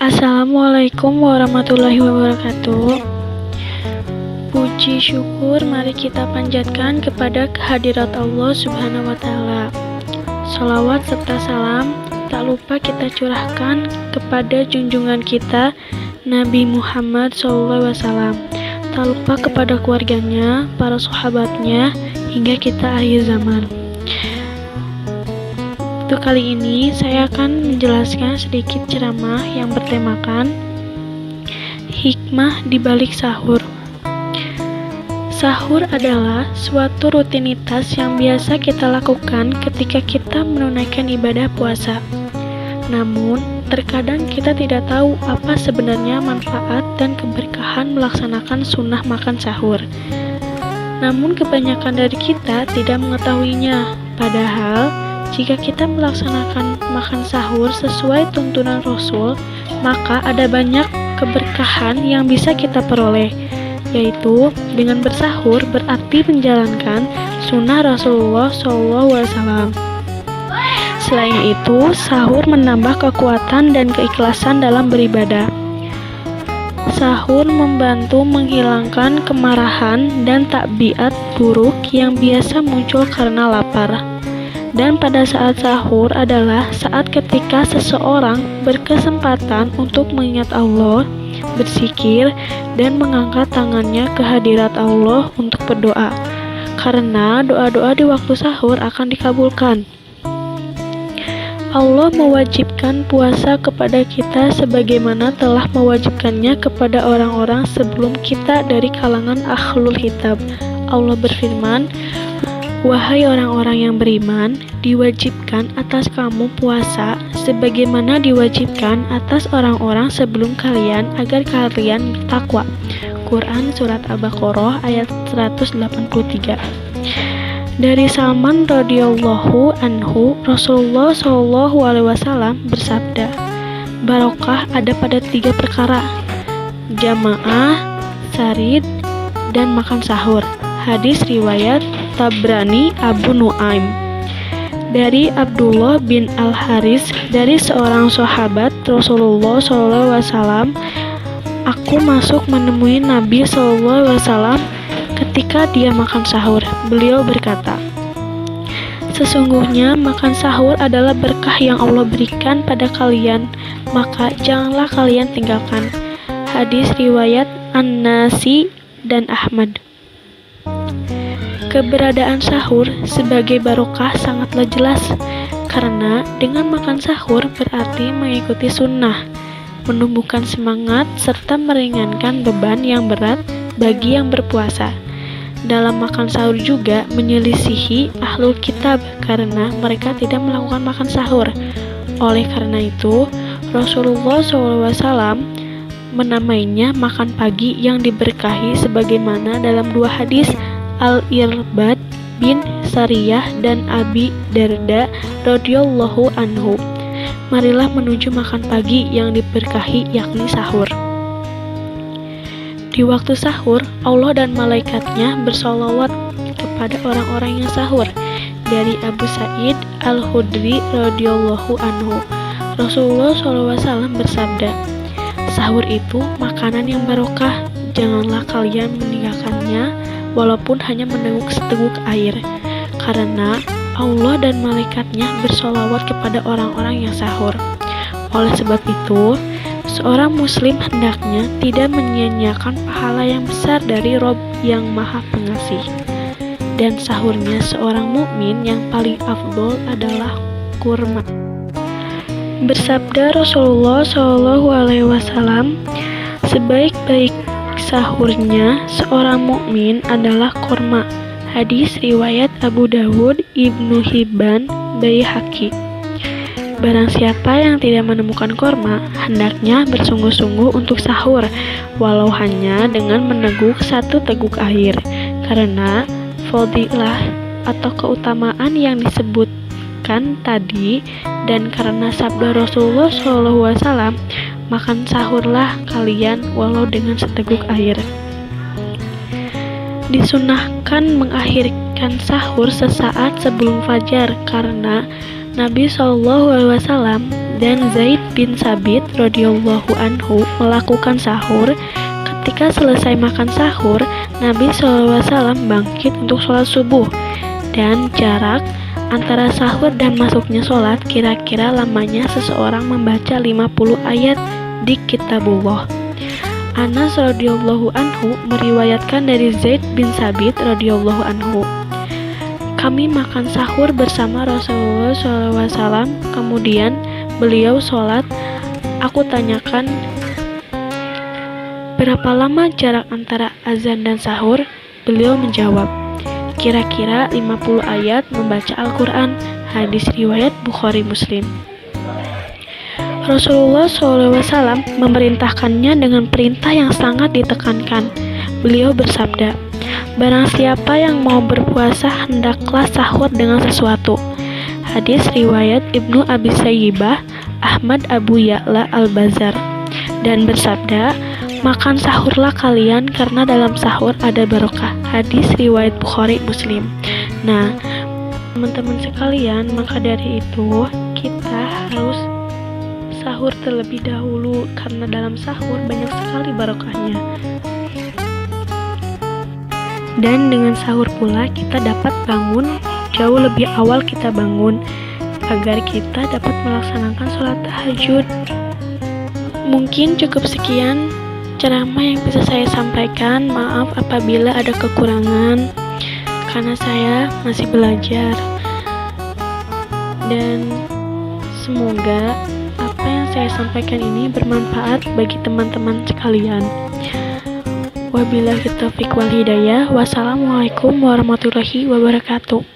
Assalamualaikum warahmatullahi wabarakatuh. Puji syukur mari kita panjatkan kepada kehadirat Allah Subhanahu wa Ta'ala. Shalawat serta salam tak lupa kita curahkan kepada junjungan kita Nabi Muhammad SAW. Tak lupa kepada keluarganya, para sahabatnya, hingga kita akhir zaman. Untuk kali ini saya akan menjelaskan sedikit ceramah yang bertemakan hikmah di balik sahur. Sahur adalah suatu rutinitas yang biasa kita lakukan ketika kita menunaikan ibadah puasa. Namun, terkadang kita tidak tahu apa sebenarnya manfaat dan keberkahan melaksanakan sunnah makan sahur. Namun, kebanyakan dari kita tidak mengetahuinya. Padahal, jika kita melaksanakan makan sahur sesuai tuntunan Rasul, maka ada banyak keberkahan yang bisa kita peroleh, yaitu dengan bersahur berarti menjalankan sunnah Rasulullah SAW. Selain itu, sahur menambah kekuatan dan keikhlasan dalam beribadah. Sahur membantu menghilangkan kemarahan dan tabiat buruk yang biasa muncul karena lapar. Dan pada saat sahur adalah saat ketika seseorang berkesempatan untuk mengingat Allah, berzikir, dan mengangkat tangannya ke hadirat Allah untuk berdoa. Karena doa-doa di waktu sahur akan dikabulkan. Allah mewajibkan puasa kepada kita sebagaimana telah mewajibkannya kepada orang-orang sebelum kita dari kalangan ahlul kitab. Allah berfirman, "Wahai orang-orang yang beriman, diwajibkan atas kamu puasa sebagaimana diwajibkan atas orang-orang sebelum kalian agar kalian bertakwa." Quran Surat Al-Baqarah ayat 183. Dari Salman radhiyallahu anhu, Rasulullah SAW bersabda, "Barokah ada pada 3 perkara: jamaah, sarid, dan makan sahur." Hadis riwayat Tabrani Abu Nuaim. Dari Abdullah bin Al-Haris, dari seorang sahabat Rasulullah SAW, "Aku masuk menemui Nabi SAW ketika dia makan sahur. Beliau berkata, 'Sesungguhnya makan sahur adalah berkah yang Allah berikan pada kalian, maka janganlah kalian tinggalkan.'" Hadis riwayat An-Nasi dan Ahmad. Keberadaan sahur sebagai barokah sangatlah jelas, karena dengan makan sahur berarti mengikuti sunnah, menumbuhkan semangat, serta meringankan beban yang berat bagi yang berpuasa. Dalam makan sahur juga menyelisihi ahlul kitab karena mereka tidak melakukan makan sahur. Oleh karena itu, Rasulullah SAW menamainya makan pagi yang diberkahi sebagaimana dalam 2 hadis Al-Irbad bin Sariyah dan Abi Darda radhiyallahu anhu. Marilah menuju makan pagi yang diberkahi, yakni sahur. Di waktu sahur, Allah dan malaikatnya bersolawat kepada orang-orang yang sahur. Dari Abu Sa'id Al-Khudri radhiyallahu anhu, Rasulullah SAW bersabda, "Sahur itu makanan yang barokah. Janganlah kalian meninggalkannya walaupun hanya meneguk seteguk air, karena Allah dan malaikatnya bersolawat kepada orang-orang yang sahur." Oleh sebab itu, seorang muslim hendaknya tidak menyia-nyiakan pahala yang besar dari Rabb yang Maha Pengasih. Dan sahurnya seorang mukmin yang paling afdol adalah kurma. Bersabda Rasulullah SAW, "Sebaik-baik sahurnya seorang mukmin adalah kurma." Hadis riwayat Abu Dawud, Ibnu Hibban, Baihaqi. Barang siapa yang tidak menemukan kurma, hendaknya bersungguh-sungguh untuk sahur, walau hanya dengan meneguk 1 teguk air, karena fadilah atau keutamaan yang disebutkan tadi, dan karena sabda Rasulullah SAW, "Makan sahurlah kalian walau dengan seteguk air." Disunnahkan mengakhirkan sahur sesaat sebelum fajar karena Nabi SAW Dan Zaid bin Sabit radhiyallahu anhu melakukan sahur. Ketika selesai makan sahur, Nabi SAW bangkit untuk sholat subuh. Dan jarak antara sahur dan masuknya sholat kira-kira lamanya seseorang membaca 50 ayat di kitabullah. Anas radhiyallahu anhu meriwayatkan dari Zaid bin Sabit radhiyallahu anhu, kami makan sahur bersama Rasulullah SAW, kemudian beliau sholat. Aku tanyakan, berapa lama jarak antara azan dan sahur? Beliau menjawab, kira-kira 50 ayat membaca Al-Quran. Hadis riwayat Bukhari Muslim. Rasulullah SAW memerintahkannya dengan perintah yang sangat ditekankan. Beliau bersabda, barang siapa yang mau berpuasa hendaklah sahur dengan sesuatu. Hadis riwayat Ibnu Abi Sayyibah, Ahmad Abu Ya'la Al-Bazar. Dan bersabda, makan sahurlah kalian karena dalam sahur ada barokah. Hadis riwayat Bukhari Muslim. Nah, teman-teman sekalian, maka dari itu kita harus sahur terlebih dahulu karena dalam sahur banyak sekali barokahnya. Dan dengan sahur pula kita dapat bangun jauh lebih awal kita bangun agar kita dapat melaksanakan sholat tahajud. Mungkin cukup sekian ceramah yang bisa saya sampaikan. Maaf apabila ada kekurangan karena saya masih belajar. Dan semoga apa yang saya sampaikan ini bermanfaat bagi teman-teman sekalian. Wabillahi taufiq wal hidayah. Wassalamualaikum warahmatullahi wabarakatuh.